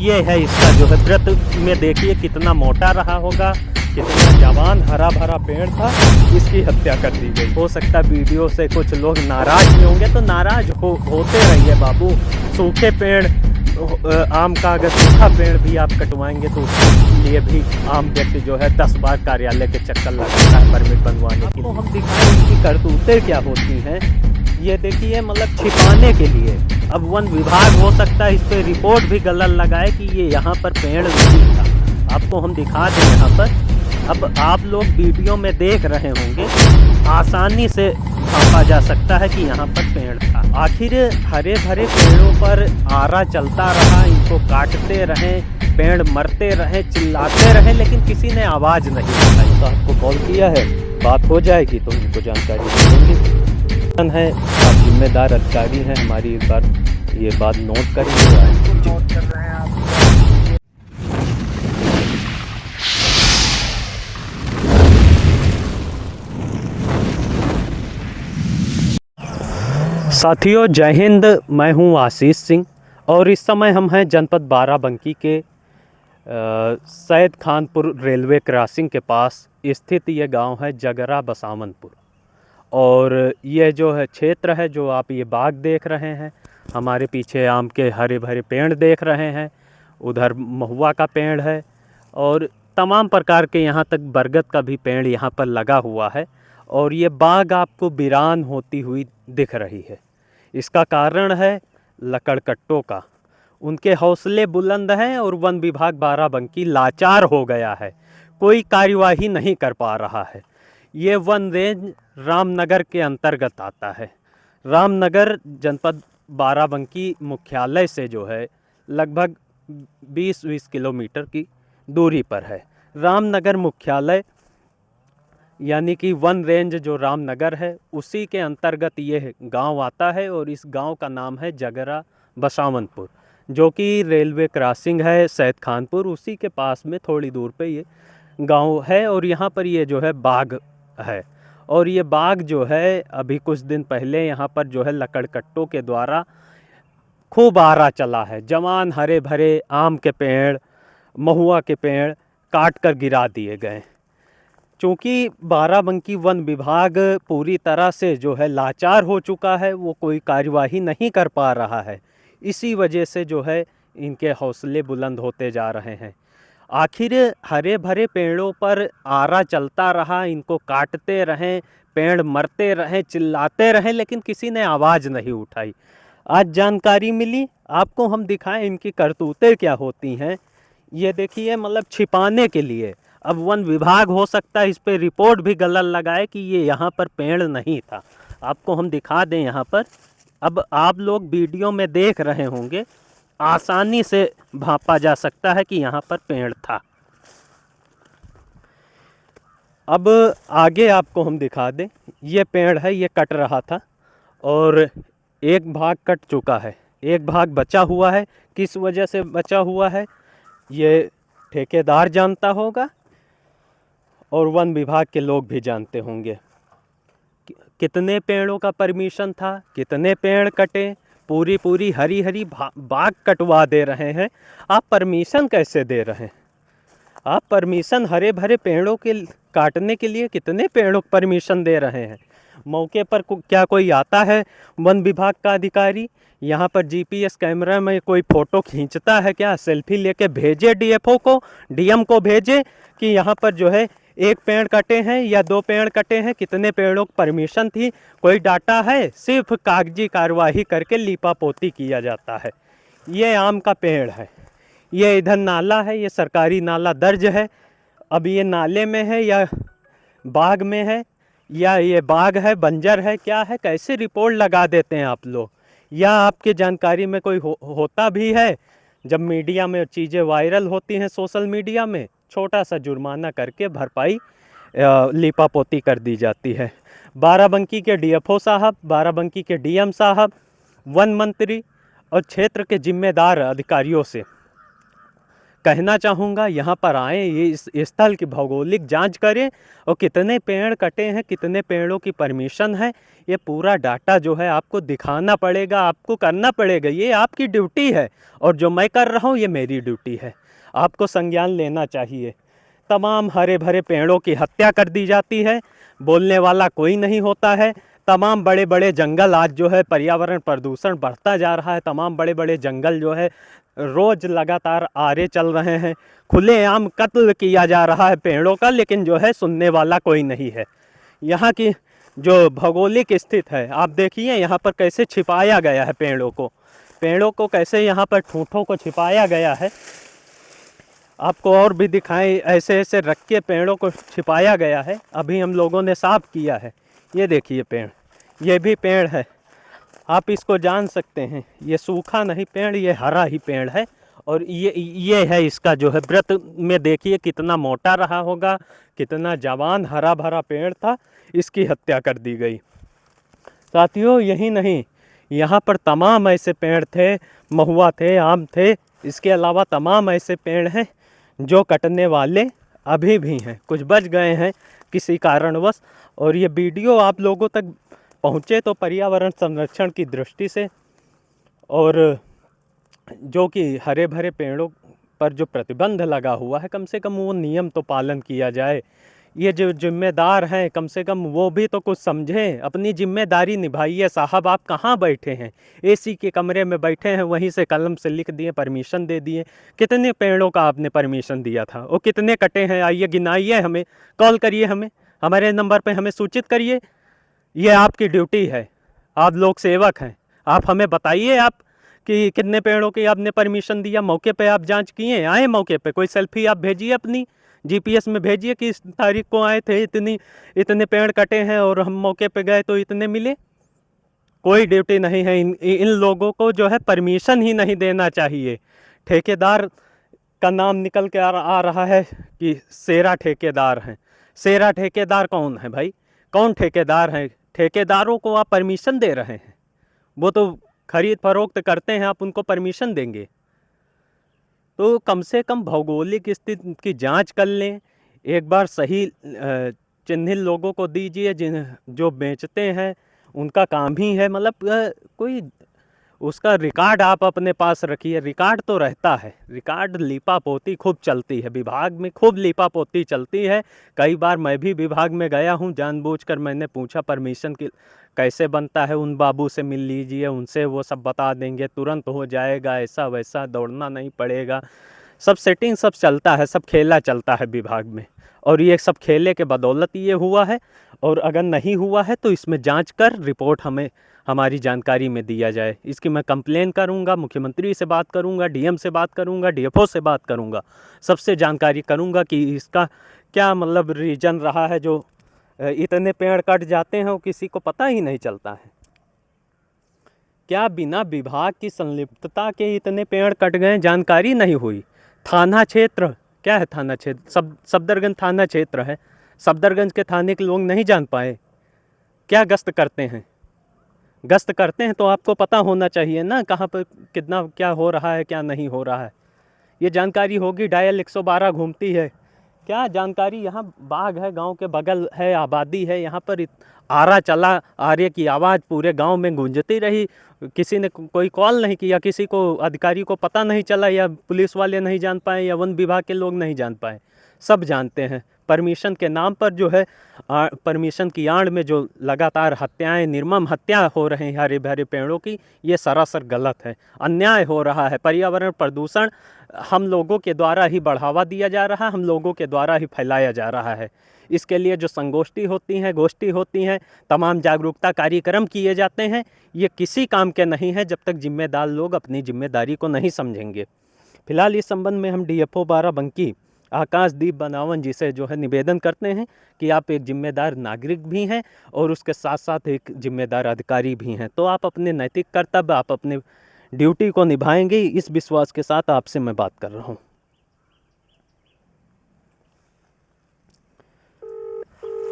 ये है इसका जो है वृत्त में देखिए कितना मोटा रहा होगा, कितना जवान हरा भरा पेड़ था, इसकी हत्या कर दी गई। हो सकता है वीडियो से कुछ लोग नाराज भी होंगे, तो नाराज होते रहिए बाबू। सूखे पेड़, आम का अगर सूखा पेड़ भी आप कटवाएंगे तो उसके लिए भी आम व्यक्ति जो है 10 बार कार्यालय के चक्कर लगाता है परमिट बनवाने के लिए। हम दिखाएं इनकी करतूतें क्या होती हैं। ये देखिए मतलब छिपाने के लिए। अब वन विभाग हो सकता है इस पर रिपोर्ट भी गलत लगाए कि ये यहाँ पर पेड़ नहीं था। आपको हम दिखा दें यहाँ पर। अब आप लोग वीडियो में देख रहे होंगे, आसानी से भांपा जा सकता है कि यहाँ पर पेड़ था। आखिर हरे भरे पेड़ों पर आरा चलता रहा, इनको काटते रहें, पेड़ मरते रहे, चिल्लाते रहे, लेकिन किसी ने आवाज़ नहीं उठाई। तो आपको कॉल किया है, बात हो जाएगी तो उनको जानकारी देंगे है। आप जिम्मेदार अधिकारी हैं, हमारी एक बार ये बात नोट करेंगे। साथियों जय हिंद, मैं हूं आशीष सिंह और इस समय हम हैं जनपद बाराबंकी के सैयद खानपुर रेलवे क्रॉसिंग के पास स्थित ये गांव है जगरा बसावनपुर। और ये जो है क्षेत्र है, जो आप ये बाग देख रहे हैं, हमारे पीछे आम के हरे भरे पेड़ देख रहे हैं, उधर महुआ का पेड़ है और तमाम प्रकार के यहाँ तक बरगद का भी पेड़ यहाँ पर लगा हुआ है। और ये बाग आपको वीरान होती हुई दिख रही है। इसका कारण है लकड़कट्टों का। उनके हौसले बुलंद हैं और वन विभाग बाराबंकी लाचार हो गया है, कोई कार्यवाही नहीं कर पा रहा है। ये वन रेंज रामनगर के अंतर्गत आता है। रामनगर जनपद बाराबंकी मुख्यालय से जो है लगभग 20 किलोमीटर की दूरी पर है। रामनगर मुख्यालय यानी कि वन रेंज जो रामनगर है उसी के अंतर्गत ये गांव आता है और इस गांव का नाम है जगरा बसावनपुर, जो कि रेलवे क्रॉसिंग है सैयद खानपुर, उसी के पास में थोड़ी दूर पे ये गांव है। और यहाँ पर ये जो है बाग है। और ये बाग जो है अभी कुछ दिन पहले यहाँ पर जो है लकड़कट्टों के द्वारा खूब आरा चला है। जवान हरे भरे आम के पेड़, महुआ के पेड़ काट कर गिरा दिए गए। चूँकि बाराबंकी वन विभाग पूरी तरह से जो है लाचार हो चुका है, वो कोई कार्यवाही नहीं कर पा रहा है, इसी वजह से जो है इनके हौसले बुलंद होते जा रहे हैं। आखिर हरे भरे पेड़ों पर आरा चलता रहा, इनको काटते रहें, पेड़ मरते रहें, चिल्लाते रहें, लेकिन किसी ने आवाज़ नहीं उठाई। आज जानकारी मिली, आपको हम दिखाएं इनकी करतूतें क्या होती हैं। ये देखिए मतलब छिपाने के लिए। अब वन विभाग हो सकता है इस पर रिपोर्ट भी गलत लगाए कि ये यहाँ पर पेड़ नहीं था। आपको हम दिखा दें यहाँ पर। अब आप लोग वीडियो में देख रहे होंगे, आसानी से भांपा जा सकता है कि यहाँ पर पेड़ था। अब आगे आपको हम दिखा दें, ये पेड़ है, ये कट रहा था और एक भाग कट चुका है, एक भाग बचा हुआ है। किस वजह से बचा हुआ है ये ठेकेदार जानता होगा और वन विभाग के लोग भी जानते होंगे। कितने पेड़ों का परमिशन था, कितने पेड़ कटे, पूरी पूरी हरी हरी बाग कटवा दे रहे हैं। आप परमिशन कैसे दे रहे हैं? आप परमिशन हरे भरे पेड़ों के काटने के लिए कितने पेड़ों को परमिशन दे रहे हैं? मौके पर क्या कोई आता है वन विभाग का अधिकारी? यहाँ पर जीपीएस कैमरा में कोई फ़ोटो खींचता है क्या? सेल्फी लेके भेजे डीएफओ को, डीएम को भेजे कि यहाँ पर जो है एक पेड़ कटे हैं या 2 पेड़ कटे हैं, कितने पेड़ों की परमिशन थी? कोई डाटा है? सिर्फ कागजी कार्यवाही करके लीपापोती किया जाता है। ये आम का पेड़ है, ये इधर नाला है, ये सरकारी नाला दर्ज है। अब ये नाले में है या बाग में है, या ये बाग है बंजर है, क्या है? कैसे रिपोर्ट लगा देते हैं आप लोग? या आपके जानकारी में कोई होता भी है? जब मीडिया में चीज़ें वायरल होती हैं सोशल मीडिया में, छोटा सा जुर्माना करके भरपाई लीपापोती कर दी जाती है। बाराबंकी के डीएफओ साहब, बाराबंकी के डीएम साहब, वन मंत्री और क्षेत्र के जिम्मेदार अधिकारियों से कहना चाहूँगा यहाँ पर आएँ, ये इस स्थल की भौगोलिक जांच करें और कितने पेड़ कटे हैं, कितने पेड़ों की परमिशन है, ये पूरा डाटा जो है आपको दिखाना पड़ेगा, आपको करना पड़ेगा। ये आपकी ड्यूटी है और जो मैं कर रहा हूँ ये मेरी ड्यूटी है। आपको संज्ञान लेना चाहिए। तमाम हरे भरे पेड़ों की हत्या कर दी जाती है, बोलने वाला कोई नहीं होता है। तमाम बड़े बड़े जंगल, आज जो है पर्यावरण प्रदूषण बढ़ता जा रहा है, तमाम बड़े बड़े जंगल जो है रोज़ लगातार आरे चल रहे हैं, खुलेआम कत्ल किया जा रहा है पेड़ों का, लेकिन जो है सुनने वाला कोई नहीं है। यहाँ की जो भौगोलिक स्थिति है आप देखिए, यहाँ पर कैसे छिपाया गया है पेड़ों को कैसे यहाँ पर ठूंठों को छिपाया गया है। आपको और भी दिखाएं, ऐसे ऐसे रख के पेड़ों को छिपाया गया है। अभी हम लोगों ने साफ किया है, ये देखिए पेड़, ये भी पेड़ है, आप इसको जान सकते हैं। ये सूखा नहीं पेड़, ये हरा ही पेड़ है। और ये है इसका जो है व्रत में देखिए कितना मोटा रहा होगा, कितना जवान हरा भरा पेड़ था, इसकी हत्या कर दी गई। साथियों यही नहीं, यहाँ पर तमाम ऐसे पेड़ थे, महुआ थे, आम थे, इसके अलावा तमाम ऐसे पेड़ हैं जो कटने वाले अभी भी हैं, कुछ बच गए हैं किसी कारणवश। और ये वीडियो आप लोगों तक पहुँचे तो पर्यावरण संरक्षण की दृष्टि से, और जो कि हरे भरे पेड़ों पर जो प्रतिबंध लगा हुआ है, कम से कम वो नियम तो पालन किया जाए। ये जो जिम्मेदार हैं कम से कम वो भी तो कुछ समझें, अपनी जिम्मेदारी निभाइए। साहब आप कहाँ बैठे हैं, एसी के कमरे में बैठे हैं, वहीं से कलम से लिख दिए, परमिशन दे दिए। कितने पेड़ों का आपने परमिशन दिया था और कितने कटे हैं, आइए गिनाइए, हमें कॉल करिए, हमें हमारे नंबर पे हमें सूचित करिए। ये आपकी ड्यूटी है, आप लोक सेवक हैं, आप हमें बताइए आप कि कितने पेड़ों की आपने परमिशन दिया। मौके पे आप जांच किए, आए मौके पे, कोई सेल्फी आप भेजिए अपनी, जीपीएस में भेजिए कि इस तारीख को आए थे, इतने पेड़ कटे हैं और हम मौके पे गए तो इतने मिले। कोई ड्यूटी नहीं है। इन लोगों को जो है परमिशन ही नहीं देना चाहिए। ठेकेदार का नाम निकल के आ रहा है कि सेरा ठेकेदार हैं। सेरा ठेकेदार कौन है भाई, कौन ठेकेदार है? ठेकेदारों को आप परमिशन दे रहे हैं, वो तो खरीद फरोख्त करते हैं, आप उनको परमिशन देंगे? तो कम से कम भौगोलिक स्थिति की जांच कर लें एक बार, सही चिन्हित लोगों को दीजिए, जिन जो बेचते हैं उनका काम ही है, मतलब कोई उसका रिकॉर्ड आप अपने पास रखिए। रिकॉर्ड तो रहता है, रिकॉर्ड लीपा पोती खूब चलती है, विभाग में खूब लीपा पोती चलती है। कई बार मैं भी विभाग में गया हूँ, जानबूझकर मैंने पूछा परमिशन की कैसे बनता है, उन बाबू से मिल लीजिए, उनसे वो सब बता देंगे, तुरंत हो जाएगा, ऐसा वैसा, दौड़ना नहीं पड़ेगा। सब सेटिंग सब चलता है, सब खेला चलता है विभाग में, और ये सब खेले के बदौलत ये हुआ है। और अगर नहीं हुआ है तो इसमें जांच कर रिपोर्ट हमें हमारी जानकारी में दिया जाए। इसकी मैं कंप्लेन करूंगा, मुख्यमंत्री से बात करूंगा, डीएम से बात करूंगा, डीएफओ से बात करूंगा, सबसे जानकारी करूंगा कि इसका क्या मतलब रीजन रहा है जो इतने पेड़ कट जाते हैं और किसी को पता ही नहीं चलता है। क्या बिना विभाग की संलिप्तता के इतने पेड़ कट गए, जानकारी नहीं हुई? थाना क्षेत्र क्या है, थाना क्षेत्र सफदरगंज थाना क्षेत्र है, सफदरगंज के थाने के लोग नहीं जान पाए? क्या गश्त करते हैं? गश्त करते हैं तो आपको पता होना चाहिए ना कहाँ पर कितना क्या हो रहा है, क्या नहीं हो रहा है, ये जानकारी होगी। डायल 112 घूमती है, क्या जानकारी? यहाँ बाग है, गांव के बगल है, आबादी है, यहाँ पर आरा चला, आरे की आवाज़ पूरे गांव में गूंजती रही, किसी ने कोई कॉल नहीं किया, किसी को अधिकारी को पता नहीं चला, या पुलिस वाले नहीं जान पाए, या वन विभाग के लोग नहीं जान पाए। सब जानते हैं। परमिशन के नाम पर जो है, परमिशन की आड़ में जो लगातार हत्याएं, निर्मम हत्या हो रहे हैं हरे भरे पेड़ों की, ये सरासर गलत है, अन्याय हो रहा है। पर्यावरण प्रदूषण हम लोगों के द्वारा ही बढ़ावा दिया जा रहा है, हम लोगों के द्वारा ही फैलाया जा रहा है। इसके लिए जो संगोष्ठी होती हैं, गोष्ठी होती हैं, तमाम जागरूकता कार्यक्रम किए जाते हैं, ये किसी काम के नहीं है जब तक जिम्मेदार लोग अपनी जिम्मेदारी को नहीं समझेंगे। फिलहाल इस संबंध में हम डीएफओ बाराबंकी आकाशदीप बनावन जी से जो है निवेदन करते हैं कि आप एक जिम्मेदार नागरिक भी हैं और उसके साथ साथ एक जिम्मेदार अधिकारी भी हैं, तो आप अपने नैतिक कर्तव्य, आप अपने ड्यूटी को निभाएंगे, इस विश्वास के साथ आपसे मैं बात कर रहा हूँ।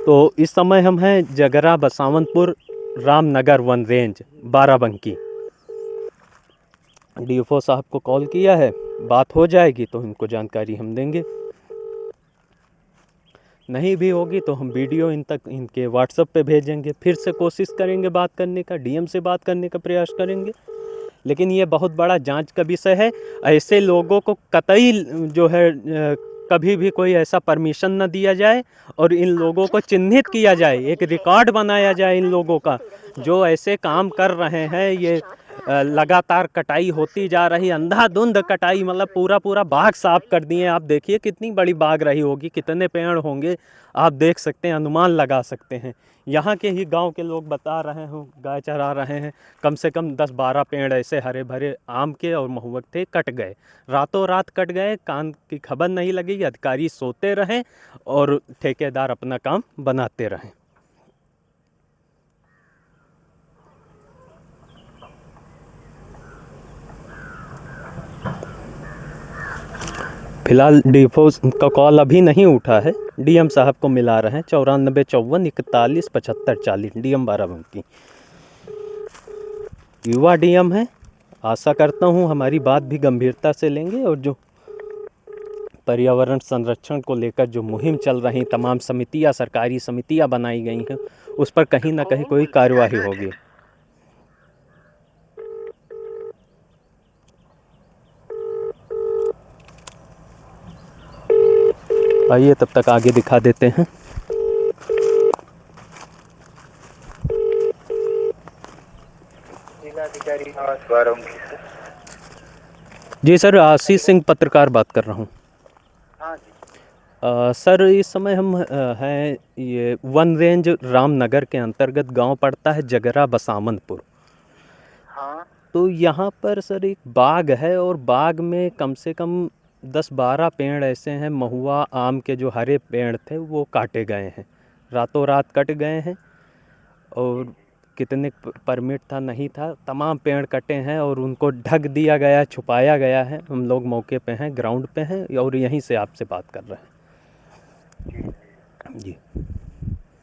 तो इस समय हम हैं जगरा बसावनपुर रामनगर वन रेंज बाराबंकी। डीएफओ साहब को कॉल किया है, बात हो जाएगी तो इनको जानकारी हम देंगे, नहीं भी होगी तो हम वीडियो इन तक इनके व्हाट्सएप पे भेजेंगे। फिर से कोशिश करेंगे बात करने का, डीएम से बात करने का प्रयास करेंगे। लेकिन ये बहुत बड़ा जांच का विषय है। ऐसे लोगों को कतई जो है कभी भी कोई ऐसा परमिशन न दिया जाए और इन लोगों को चिन्हित किया जाए, एक रिकॉर्ड बनाया जाए इन लोगों का जो ऐसे काम कर रहे हैं। ये लगातार कटाई होती जा रही, अंधाधुंध कटाई, मतलब पूरा पूरा बाग साफ कर दिए। आप देखिए कितनी बड़ी बाग रही होगी, कितने पेड़ होंगे, आप देख सकते हैं, अनुमान लगा सकते हैं। यहाँ के ही गांव के लोग बता रहे हैं, गाय चरा रहे हैं, कम से कम 10-12 पेड़ ऐसे हरे भरे आम के और महुआ थे, कट गए, रातों रात कट गए, कान की खबर नहीं लगी, अधिकारी सोते रहें और ठेकेदार अपना काम बनाते रहें। फिलहाल डीएफओ का कॉल अभी नहीं उठा है, डीएम साहब को मिला रहे हैं। 9454414540 डीएम बाराबंकी, युवा डीएम है। आशा करता हूँ हमारी बात भी गंभीरता से लेंगे और जो पर्यावरण संरक्षण को लेकर जो मुहिम चल रही, तमाम समितियाँ, सरकारी समितियाँ बनाई गई हैं, उस पर कहीं ना कहीं कोई कार्यवाही होगी। आइए तब तक आगे दिखा देते हैं। जिलाधिकारी आवास बाराबंकी से। जी सर, आशीष सिंह पत्रकार बात कर रहा हूँ। हाँ जी। सर इस समय हम हैं ये वन रेंज रामनगर के अंतर्गत गांव पड़ता है जगरा बसामनपुर। हाँ। तो यहाँ पर सर एक बाग है और बाग में कम से कम 10-12 पेड़ ऐसे हैं, महुआ आम के जो हरे पेड़ थे वो काटे गए हैं, रातों रात कट गए हैं। और कितने परमिट था नहीं था, तमाम पेड़ कटे हैं और उनको ढक दिया गया, छुपाया गया है। हम लोग मौके पे हैं, ग्राउंड पे हैं और यहीं से आपसे बात कर रहे हैं। जी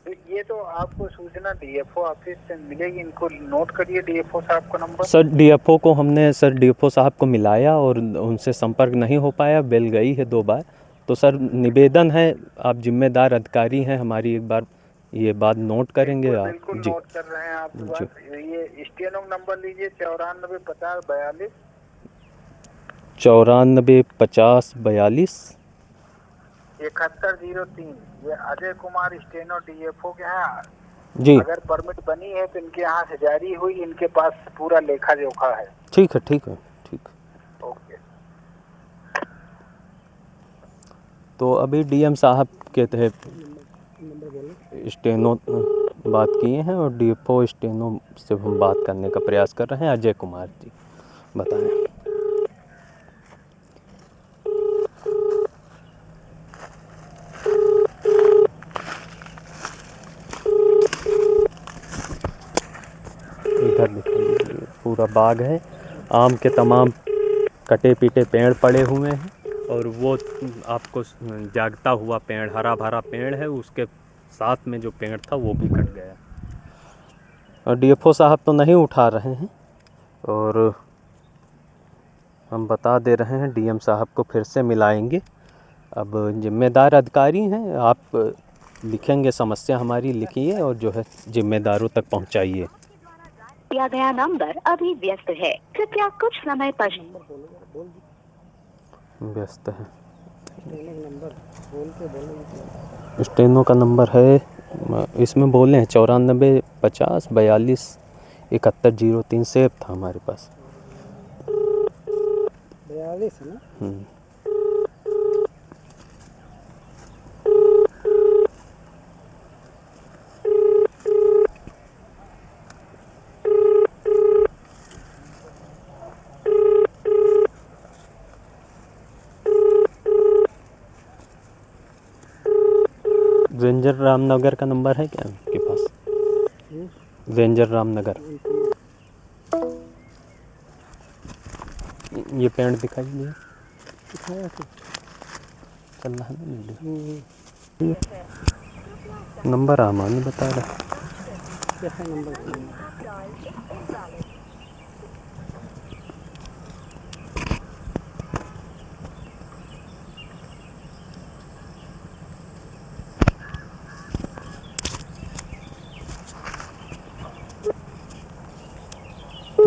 तो ये तो आपको सूचना डीएफओ ऑफिस से मिलेगी, इनको नोट करिए डीएफओ साहब का नंबर। सर डीएफओ को हमने सर डीएफओ साहब को मिलाया और उनसे संपर्क नहीं हो पाया, बेल गई है 2 बार। तो सर निवेदन है, आप जिम्मेदार अधिकारी हैं, हमारी एक बार ये बात नोट करेंगे आप? बिल्कुल जी नोट कर रहे हैं आप बात। ये स्टेनो नंबर लीजिए 945042 945042 7103। ये अजय कुमार स्टेनो डीएफओ के हैं जी। अगर परमिट बनी है तो इनके यहाँ से जारी हुई, इनके पास पूरा लेखा जोखा है। ठीक है, ठीक है, ठीक। ओके। तो अभी डीएम साहब के तहत स्टेनो बात किए हैं और डीएफओ स्टेनो से हम बात करने का प्रयास कर रहे हैं। अजय कुमार जी बताएं। इधर दिखाइए, पूरा बाग है, आम के तमाम कटे पीटे पेड़ पड़े हुए हैं और वो आपको जागता हुआ पेड़, हरा भरा पेड़ है, उसके साथ में जो पेड़ था वो भी कट गया। और डीएफओ साहब तो नहीं उठा रहे हैं और हम बता दे रहे हैं डीएम साहब को फिर से मिलाएंगे। अब जिम्मेदार अधिकारी हैं, आप लिखेंगे, समस्या हमारी लिखिए और जो है जिम्मेदारों तक पहुंचाइए। दिया गया नंबर अभी व्यस्त है, कृपया कुछ समय पश्चात। व्यस्त है। स्टेनो का नंबर है, इसमें बोले हैं 945042 सेव था हमारे पास। 42 है ना? रेंजर रामनगर का नंबर है क्या आपके पास? रेंजर रामनगर। ये पेड़ दिखाई दिए, चल रहा है ना नंबर, आमान बता रहा।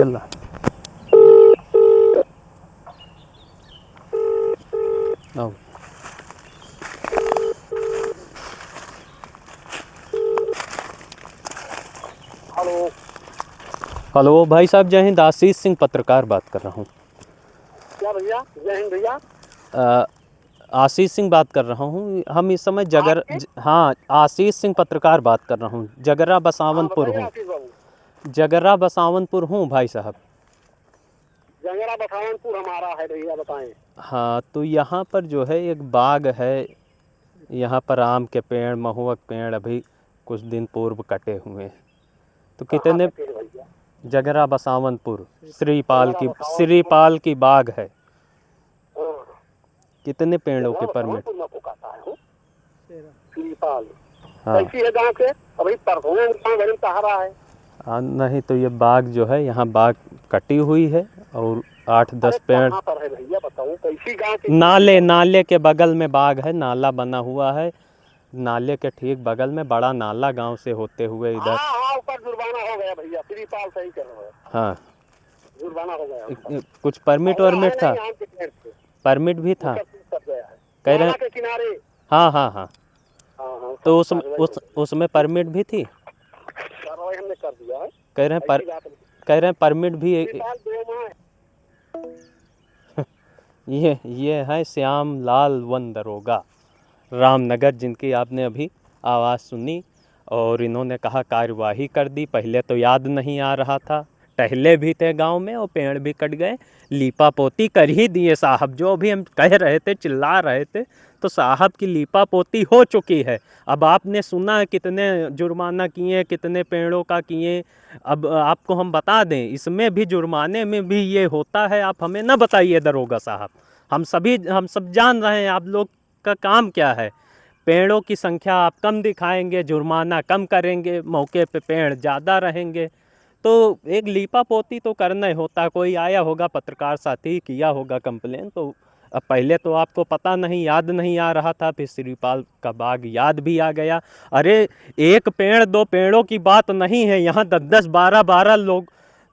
चला। आओ। हेलो। हेलो भाई साहब, जय हिंद। आशीष सिंह पत्रकार बात कर रहा हूँ। क्या भैया? जय हिंद भैया। अ, आशीष सिंह बात कर रहा हूँ। हम इस समय हाँ, आशीष सिंह पत्रकार बात कर रहा हूँ। जगरा हाँ बसावनपुर बताइए हूँ। आशीष बाबू। जगरा बसावनपुर हूँ भाई साहब। जंगरा बसावनपुर हमारा है भैया, बताएं। हाँ, तो यहाँ पर जो है एक बाग है। यहाँ पर आम के पेड़, महुआ के पेड़ अभी कुछ दिन पूर्व कटे हुए हैं। तो कहाँ कितने? कटे हैं भैया? जगरा बसावनपुर जंगरा बसावनपुर श्रीपाल की बाग है। हाँ, कितने पेड़ों के जंगरा परमिट? बसावनपुर में को कहता है हूँ। श्रीपाल हाँ। कैसी है गाँव के? अभी परसों में गाँव भर में सहारा है। नहीं तो ये बाग जो है, यहाँ बाग कटी हुई है और 8-10 अरे पेड़। कहाँ पर है भैया, बताओ कैसी गाँव की? नाले के बगल में बाग है। नाला बना हुआ है। नाले के ठीक बगल में बड़ा नाला, गांव से होते हुए इधर। हाँ हाँ, ऊपर जुर्माना हो गया भैया, श्रीपाल सही कर रहे हो। हाँ, जुर्माना हो गया ऊपर। कुछ परमिट पौधा है वर्मिट था? नहीं आम के पेड़ से, परमिट भी वो था, सब चीज कर गया है कह रहे नाला हैं। के किनारे। हाँ हाँ हाँ। हाँ हाँ, तो सब कार्रवाई हो गई। उसमें परमिट भी थी। कार्रवाई हमने कर दिया है। कह रहे हैं ऐसी बात नहीं। कह रहे हैं परमिट भी। श्रीपाल 2 माह ये है श्याम लाल वन दरोगा रामनगर, जिनकी आपने अभी आवाज़ सुनी। और इन्होंने कहा कार्यवाही कर दी। पहले तो याद नहीं आ रहा था, टहले भी थे गांव में और पेड़ भी कट गए। लीपा पोती कर ही दिए साहब। जो भी हम कह रहे थे, चिल्ला रहे थे, तो साहब की लीपा पोती हो चुकी है। अब आपने सुना है कितने जुर्माना किए, कितने पेड़ों का किए। अब आपको हम बता दें, इसमें भी जुर्माने में भी ये होता है। आप हमें ना बताइए दरोगा साहब। हम सब जान रहे हैं आप लोग का काम क्या है। पेड़ों की संख्या आप कम दिखाएंगे, जुर्माना कम करेंगे, मौके पे पेड़ ज़्यादा रहेंगे। तो एक लीपा पोती तो करना ही होता। कोई आया होगा पत्रकार साथी, किया होगा कंप्लेन। तो अब पहले तो आपको पता नहीं, याद नहीं आ रहा था, फिर श्रीपाल का बाग याद भी आ गया। अरे, एक पेड़ दो पेड़ों की बात नहीं है, यहाँ 10-10, 12-12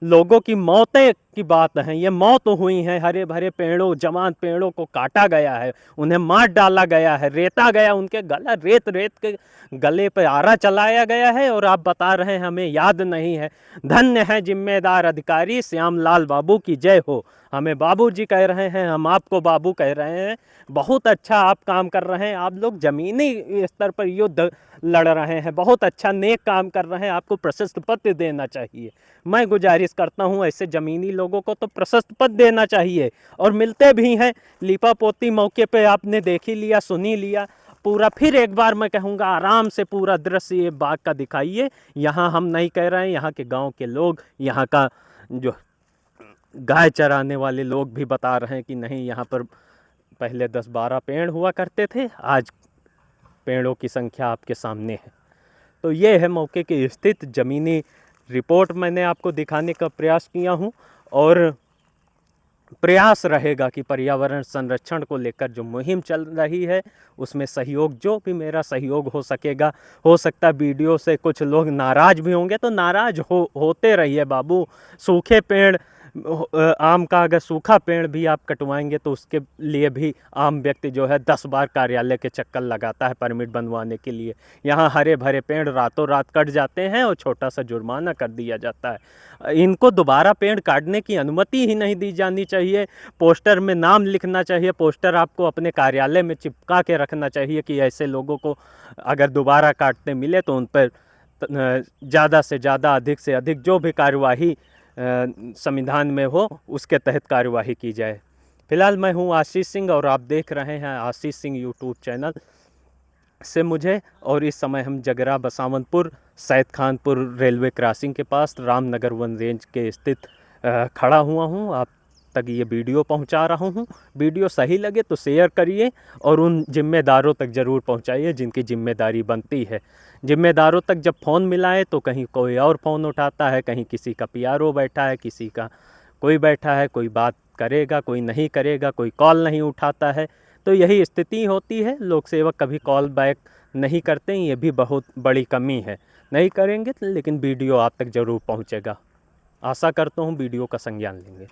लोगों की मौतें की बात है। ये मौत हुई है। हरे भरे पेड़ों, जवान पेड़ों को काटा गया है, उन्हें मार डाला गया है, रेता गया उनके गला, रेत रेत के गले पे आरा चलाया गया है। और आप बता रहे हैं हमें याद नहीं है। धन्य है जिम्मेदार अधिकारी श्यामलाल बाबू की जय हो। हमें बाबूजी कह रहे हैं, हम आपको बाबू कह रहे हैं। बहुत अच्छा आप काम कर रहे हैं। आप लोग जमीनी स्तर पर युद्ध लड़ रहे हैं, बहुत अच्छा नेक काम कर रहे हैं। आपको प्रशस्त पद देना चाहिए। मैं गुजारिश करता हूं, ऐसे ज़मीनी लोगों को तो प्रशस्त पद देना चाहिए। और मिलते भी हैं। लीपा पोती मौके पे आपने देख ही लिया, सुन ही लिया। पूरा फिर एक बार मैं कहूँगा, आराम से पूरा दृश्य ये बाग का दिखाइए। यहाँ हम नहीं कह रहे हैं, यहाँ के गांव के लोग, यहाँ का जो गाय चराने वाले लोग भी बता रहे हैं कि नहीं, यहाँ पर पहले 10-12 पेड़ हुआ करते थे, आज पेड़ों की संख्या आपके सामने है। तो ये है मौके की स्थित ज़मीनी रिपोर्ट, मैंने आपको दिखाने का प्रयास किया हूँ। और प्रयास रहेगा कि पर्यावरण संरक्षण को लेकर जो मुहिम चल रही है, उसमें सहयोग, जो भी मेरा सहयोग हो सकेगा। हो सकता है वीडियो से कुछ लोग नाराज़ भी होंगे, तो नाराज़ होते रहिए बाबू। सूखे पेड़, आम का अगर सूखा पेड़ भी आप कटवाएंगे तो उसके लिए भी आम व्यक्ति जो है 10 बार कार्यालय के चक्कर लगाता है परमिट बनवाने के लिए। यहाँ हरे भरे पेड़ रातों रात कट जाते हैं और छोटा सा जुर्माना कर दिया जाता है। इनको दोबारा पेड़ काटने की अनुमति ही नहीं दी जानी चाहिए। पोस्टर में नाम लिखना चाहिए। पोस्टर आपको अपने कार्यालय में चिपका के रखना चाहिए कि ऐसे लोगों को अगर दोबारा काटते मिले तो उन पर ज़्यादा से ज़्यादा, अधिक से अधिक जो भी कार्यवाही संविधान में हो, उसके तहत कार्यवाही की जाए। फिलहाल मैं हूं आशीष सिंह और आप देख रहे हैं आशीष सिंह यूट्यूब चैनल से मुझे। और इस समय हम जगरा बसावनपुर, सैयद खानपुर रेलवे क्रॉसिंग के पास रामनगर वन रेंज के स्थित खड़ा हुआ हूं। आप तक ये वीडियो पहुंचा रहा हूं। वीडियो सही लगे तो शेयर करिए और उन जिम्मेदारों तक ज़रूर पहुंचाइए जिनकी जिम्मेदारी बनती है। जिम्मेदारों तक जब फ़ोन मिलाए तो कहीं कोई और फ़ोन उठाता है, कहीं किसी का पीआरओ बैठा है, किसी का कोई बैठा है, कोई बात करेगा, कोई नहीं करेगा, कोई कॉल नहीं उठाता है। तो यही स्थिति होती है। लोक सेवक कभी कॉल बैक नहीं करते, ये भी बहुत बड़ी कमी है। नहीं करेंगे लेकिन वीडियो आप तक ज़रूर पहुंचेगा। आशा करता हूँ वीडियो का संज्ञान लेंगे।